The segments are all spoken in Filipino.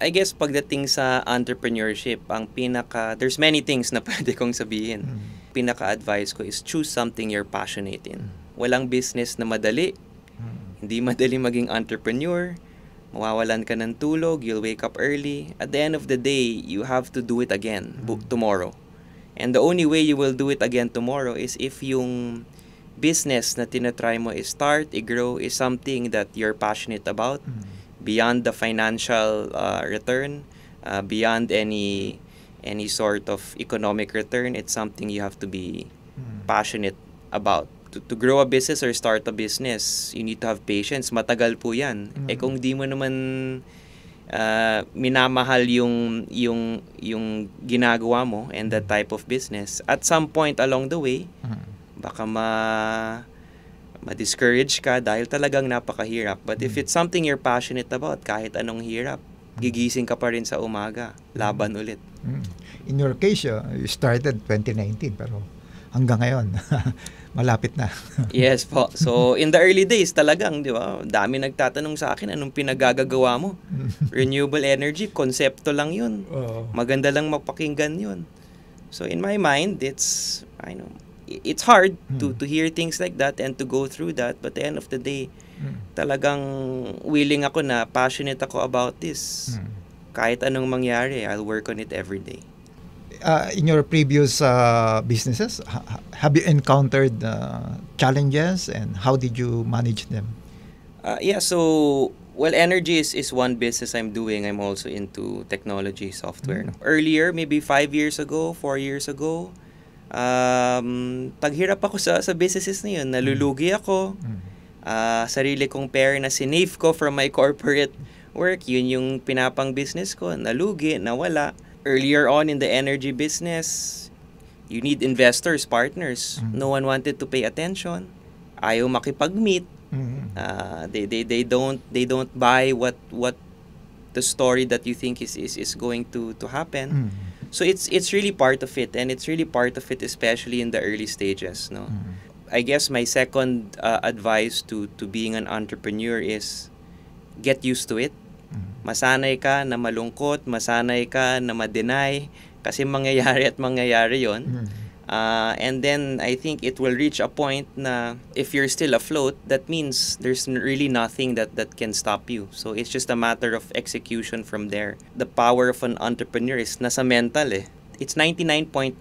I guess pagdating sa entrepreneurship, there's many things na pwede kong sabihin. Pinaka-advice ko is choose something you're passionate in. Walang business na madali. Hindi madali maging entrepreneur. Mawawalan ka ng tulog, you'll wake up early. At the end of the day, you have to do it again tomorrow. And the only way you will do it again tomorrow is if yung business na tinatry mo is start, i-grow, is something that you're passionate about. Beyond the financial return, beyond any sort of economic return, it's something you have to be passionate about. To grow a business or start a business, you need to have patience. Matagal po yan. Kung di mo naman minamahal yung ginagawa mo and that type of business, at some point along the way, baka ma-discourage ka dahil talagang napakahirap. But if it's something you're passionate about, kahit anong hirap, gigising ka pa rin sa umaga, laban ulit. In your case, you started 2019 pero hanggang ngayon, malapit na. Yes po. So, in the early days talagang, di ba, dami nagtatanong sa akin, anong pinagagagawa mo? Renewable energy, konsepto lang yun. Maganda lang mapakinggan yun. So, in my mind, it's hard to hear things like that and to go through that. But at the end of the day, talagang willing ako na passionate ako about this. Kahit anong mangyari, I'll work on it every day. In your previous businesses, have you encountered challenges and how did you manage them? Well, energy is one business I'm doing. I'm also into technology software. Earlier, maybe 5 years ago, 4 years ago, paghirap ako sa businesses na yun. Nalulugi ako. Sarili kong pera na sinave ko from my corporate work. Yun yung pinapang business ko. Nalugi, nawala. Earlier on in the energy business, you need investors, partners. No one wanted to pay attention. Ayaw makipag-meet. They don't buy what the story that you think is going to happen. So it's really part of it, and it's really part of it especially in the early stages, no. I guess my second advice to being an entrepreneur is get used to it. Masanay ka na malungkot, masanay ka na ma-deny kasi mangyayari yon. And then I think it will reach a point na if you're still afloat, that means there's really nothing that can stop you. So it's just a matter of execution from there. The power of an entrepreneur is nasa mental eh. It's 99.9%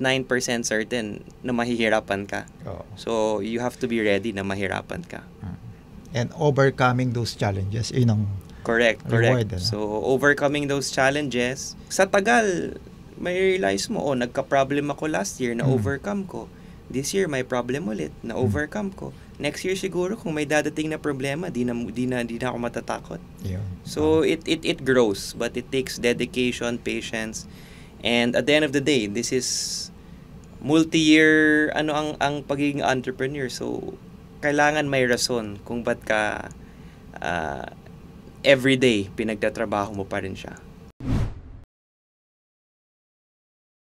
certain na mahihirapan ka. So you have to be ready na mahirapan ka. And overcoming those challenges, Correct. So, overcoming those challenges, sa tagal, may realize mo, nagka-problem ako last year, na-overcome ko. This year, may problem ulit, na-overcome ko. Next year siguro, kung may dadating na problema, di na ako matatakot. So, it grows, but it takes dedication, patience, and at the end of the day, this is multi-year, ang pagiging entrepreneur. So, kailangan may rason kung ba't ka everyday pinagtatrabaho mo pa rin siya.